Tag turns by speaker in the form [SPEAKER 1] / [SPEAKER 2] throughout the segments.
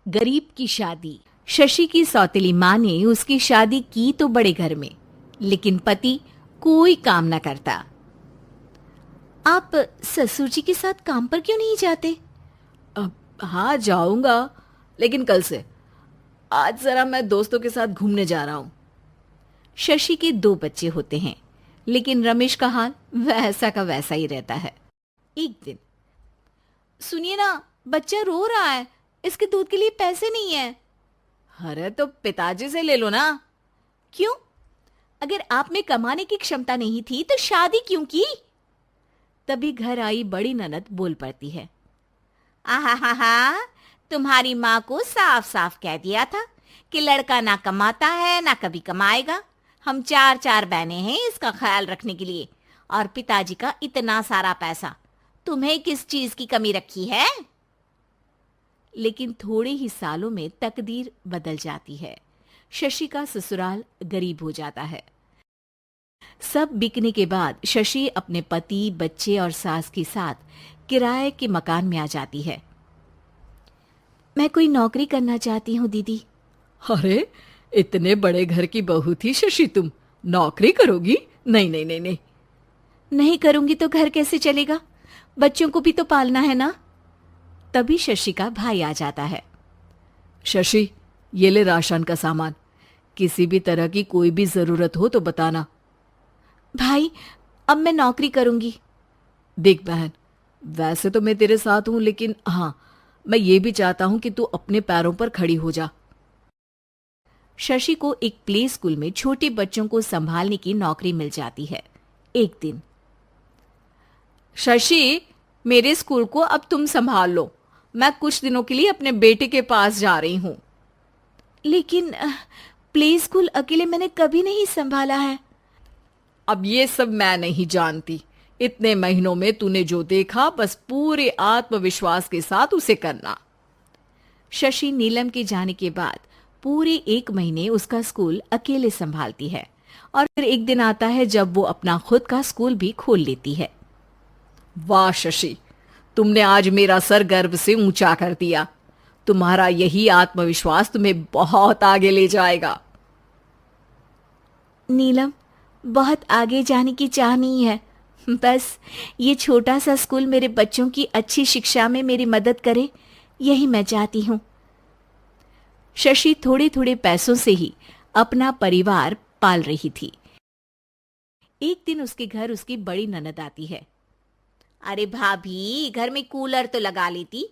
[SPEAKER 1] गरीब की शादी। शशि की सौतेली माँ ने उसकी शादी की तो बड़े घर में, लेकिन पति कोई काम न करता। आप ससुर जी के साथ काम पर क्यों नहीं जाते?
[SPEAKER 2] अब हाँ जाऊंगा, लेकिन कल से। आज जरा मैं दोस्तों के साथ घूमने जा रहा हूँ।
[SPEAKER 1] शशि के 2 बच्चे होते हैं, लेकिन रमेश का हाल वैसा का वैसा ही रहता है। एक दिन, सुनिए ना, बच्चा रो रहा है, इसके दूध के लिए पैसे नहीं है।
[SPEAKER 2] अरे तो पिताजी से ले लो ना।
[SPEAKER 1] क्यों? अगर आप में कमाने की क्षमता नहीं थी तो शादी क्यों की? तभी घर आई बड़ी ननद बोल पड़ती है। आहा, तुम्हारी माँ को साफ साफ कह दिया था कि लड़का ना कमाता है ना कभी कमाएगा। हम 4 बहनें हैं इसका ख्याल रखने के लिए, और पिताजी का इतना सारा पैसा, तुम्हें किस चीज की कमी रखी है? लेकिन थोड़े ही सालों में तकदीर बदल जाती है। शशि का ससुराल गरीब हो जाता है। सब बिकने के बाद शशि अपने पति, बच्चे और सास के साथ किराए के मकान में आ जाती है। मैं कोई नौकरी करना चाहती हूँ दीदी।
[SPEAKER 2] अरे इतने बड़े घर की बहू थी शशि, तुम नौकरी करोगी? नहीं नहीं नहीं नहीं।
[SPEAKER 1] नहीं करूंगी तो घर कैसे चलेगा? बच्चों को भी तो पालना है ना। तभी शशि का भाई आ जाता है।
[SPEAKER 2] शशि, ये ले राशन का सामान, किसी भी तरह की कोई भी जरूरत हो तो बताना।
[SPEAKER 1] भाई, अब मैं नौकरी करूंगी।
[SPEAKER 2] देख बहन, वैसे तो मैं तेरे साथ हूं, लेकिन हाँ, मैं ये भी चाहता हूं कि तू अपने पैरों पर खड़ी हो जा।
[SPEAKER 1] शशि को एक प्ले स्कूल में छोटे बच्चों को संभालने की नौकरी मिल जाती है। एक दिन,
[SPEAKER 2] शशि, मेरे स्कूल को अब तुम संभाल लो। मैं कुछ दिनों के लिए अपने बेटे के पास जा रही हूं।
[SPEAKER 1] लेकिन प्ले स्कूल अकेले मैंने कभी नहीं संभाला है।
[SPEAKER 2] अब ये सब मैं नहीं जानती। इतने महीनों में तूने जो देखा, बस पूरे आत्मविश्वास के साथ उसे करना।
[SPEAKER 1] शशि नीलम के जाने के बाद पूरे 1 महीने उसका स्कूल अकेले संभालती है, और फिर एक दिन आता है जब वो अपना खुद का स्कूल भी खोल लेती है।
[SPEAKER 2] वाह शशि, तुमने आज मेरा सर गर्व से ऊंचा कर दिया। तुम्हारा यही आत्मविश्वास तुम्हें बहुत आगे ले जाएगा।
[SPEAKER 1] नीलम, बहुत आगे जाने की चाह नहीं है, बस ये छोटा सा स्कूल मेरे बच्चों की अच्छी शिक्षा में मेरी मदद करे, यही मैं चाहती हूँ। शशि थोड़े थोड़े पैसों से ही अपना परिवार पाल रही थी। एक दिन उसके घर उसकी बड़ी ननद आती है। अरे भाभी, घर में कूलर तो लगा लेती,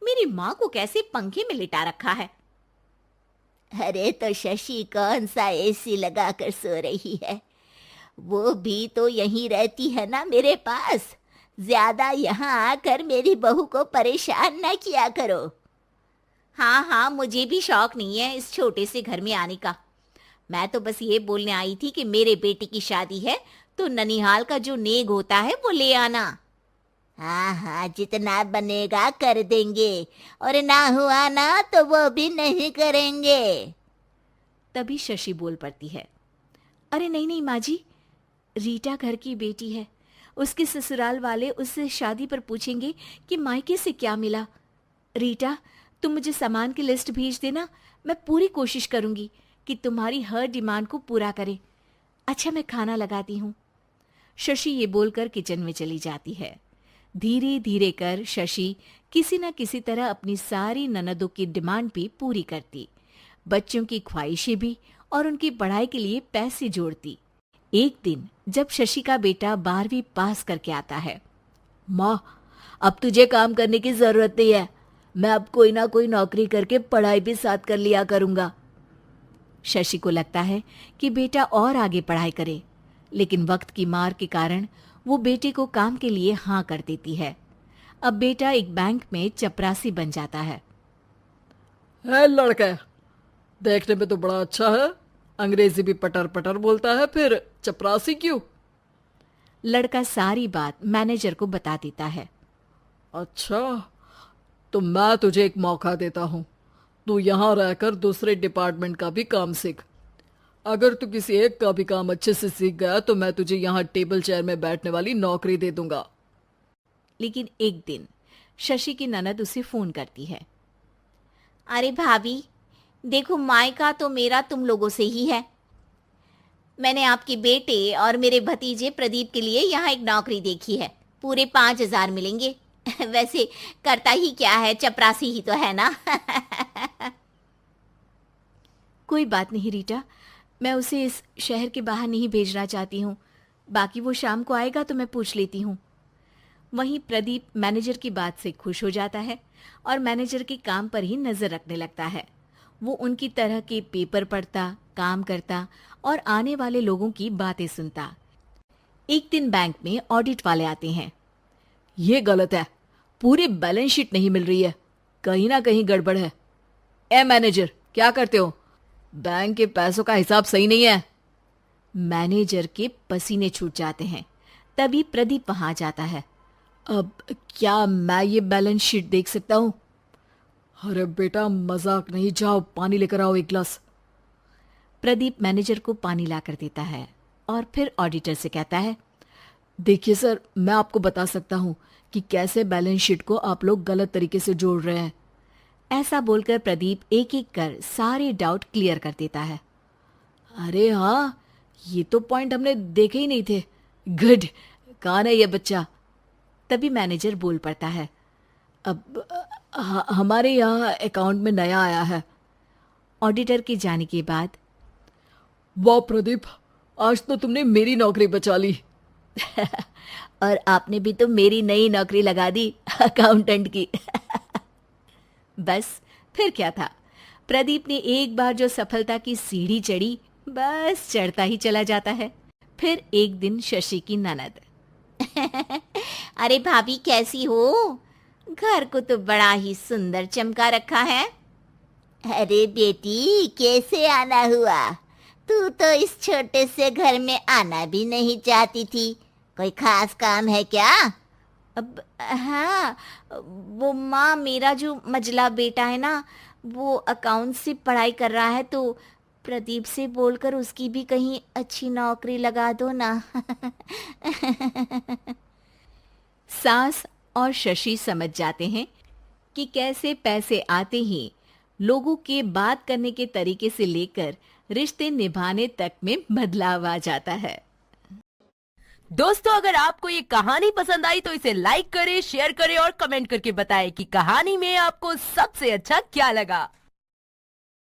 [SPEAKER 1] मेरी माँ को कैसे पंखे में लिटा रखा है? अरे तो शशि कौन सा एसी लगा कर सो रही है? वो भी तो यहीं रहती है ना मेरे पास। ज्यादा यहाँ आकर मेरी बहू को परेशान ना किया करो। हाँ, मुझे भी शौक नहीं है इस छोटे से घर में आने का। मैं तो बस ये बोलने आई थी कि मेरे बेटे की शादी है तो ननिहाल का जो नेग होता है वो ले आना। हाँ, जितना बनेगा कर देंगे, और ना हुआ ना तो वो भी नहीं करेंगे। तभी शशि बोल पड़ती है। अरे नहीं नहीं माँ जी, रीटा घर की बेटी है, उसके ससुराल वाले उससे शादी पर पूछेंगे कि मायके से क्या मिला। रीटा, तुम मुझे सामान की लिस्ट भेज देना, मैं पूरी कोशिश करूंगी कि तुम्हारी हर डिमांड को पूरा करें। अच्छा, मैं खाना लगाती हूँ। शशि ये बोलकर किचन में चली जाती है। धीरे धीरे कर शशि किसी न किसी तरह अपनी सारी ननदों की डिमांड भी पूरी करती, बच्चों की ख्वाहिशें भी, और उनकी पढ़ाई के लिए पैसे जोड़ती। एक दिन जब शशि का बेटा 12वीं पास करके आता है।
[SPEAKER 2] माँ, अब तुझे काम करने की जरूरत नहीं है। मैं अब कोई ना कोई नौकरी करके पढ़ाई भी साथ कर लिया करूंगा।
[SPEAKER 1] शशि को लगता है कि बेटा और आगे पढ़ाई करे, लेकिन वक्त की मार के कारण वो बेटे को काम के लिए हाँ कर देती है। अब बेटा एक बैंक में चपरासी बन जाता है।
[SPEAKER 2] लड़का देखने में तो बड़ा अच्छा है, अंग्रेजी भी पटर पटर बोलता है, फिर चपरासी क्यों?
[SPEAKER 1] लड़का सारी बात मैनेजर को बता देता है।
[SPEAKER 2] अच्छा, तो मैं तुझे एक मौका देता हूं, तू यहां रहकर दूसरे डिपार्टमेंट का भी काम सीख। अगर तू किसी एक का भी काम अच्छे से सीख गया तो मैं तुझे यहाँ टेबल चेयर में बैठने वाली नौकरी दे दूंगा।
[SPEAKER 1] लेकिन एक दिन शशि की ननद उसे फोन करती है। अरे भाभी, देखो मायका तो मेरा तुम लोगों से ही है। मैंने आपके बेटे और मेरे भतीजे प्रदीप के लिए यहाँ एक नौकरी देखी है, पूरे 5,000 मिलेंगे। वैसे करता ही क्या है, चपरासी ही तो है ना। कोई बात नहीं रीटा, मैं उसे इस शहर के बाहर नहीं भेजना चाहती हूँ। बाकी वो शाम को आएगा तो मैं पूछ लेती हूँ। वहीं प्रदीप मैनेजर की बात से खुश हो जाता है और मैनेजर के काम पर ही नजर रखने लगता है। वो उनकी तरह के पेपर पढ़ता, काम करता और आने वाले लोगों की बातें सुनता। एक दिन बैंक में ऑडिट वाले आते हैं।
[SPEAKER 2] ये गलत है, पूरी बैलेंस शीट नहीं मिल रही है, कहीं ना कहीं गड़बड़ है। ए मैनेजर, क्या करते हो? बैंक के पैसों का हिसाब सही नहीं है।
[SPEAKER 1] मैनेजर के पसीने छूट जाते हैं। तभी प्रदीप वहां जाता है।
[SPEAKER 2] अब क्या मैं ये बैलेंस शीट देख सकता हूँ? अरे बेटा मजाक नहीं, जाओ पानी लेकर आओ एक गिलास।
[SPEAKER 1] प्रदीप मैनेजर को पानी लाकर देता है और फिर ऑडिटर से कहता है,
[SPEAKER 2] देखिए सर, मैं आपको बता सकता हूँ कि कैसे बैलेंस शीट को आप लोग गलत तरीके से जोड़ रहे हैं।
[SPEAKER 1] ऐसा बोलकर प्रदीप एक एक कर सारे डाउट क्लियर कर देता है।
[SPEAKER 2] अरे हाँ, ये तो पॉइंट हमने देखे ही नहीं थे। गुड, कौन है ये बच्चा?
[SPEAKER 1] तभी मैनेजर बोल पड़ता है,
[SPEAKER 2] अब हमारे यहाँ अकाउंट में नया आया है।
[SPEAKER 1] ऑडिटर के जाने के बाद,
[SPEAKER 2] वाह प्रदीप, आज तो तुमने मेरी नौकरी बचा ली।
[SPEAKER 1] और आपने भी तो मेरी नई नौकरी लगा दी अकाउंटेंट की। बस फिर क्या था, प्रदीप ने एक बार जो सफलता की सीढ़ी चढ़ी, बस चढ़ता ही चला जाता है। फिर एक दिन शशि की ननद, अरे भाभी कैसी हो? घर को तो बड़ा ही सुंदर चमका रखा है।
[SPEAKER 3] अरे बेटी, कैसे आना हुआ? तू तो इस छोटे से घर में आना भी नहीं चाहती थी। कोई खास काम है क्या?
[SPEAKER 1] अब हाँ, वो माँ, मेरा जो मजला बेटा है ना, वो अकाउंट से पढ़ाई कर रहा है, तो प्रदीप से बोलकर उसकी भी कहीं अच्छी नौकरी लगा दो ना। सास और शशि समझ जाते हैं कि कैसे पैसे आते ही लोगों के बात करने के तरीके से लेकर रिश्ते निभाने तक में बदलाव आ जाता है।
[SPEAKER 4] दोस्तों, अगर आपको ये कहानी पसंद आई तो इसे लाइक करें, शेयर करें और कमेंट करके बताएं कि कहानी में आपको सबसे अच्छा क्या लगा।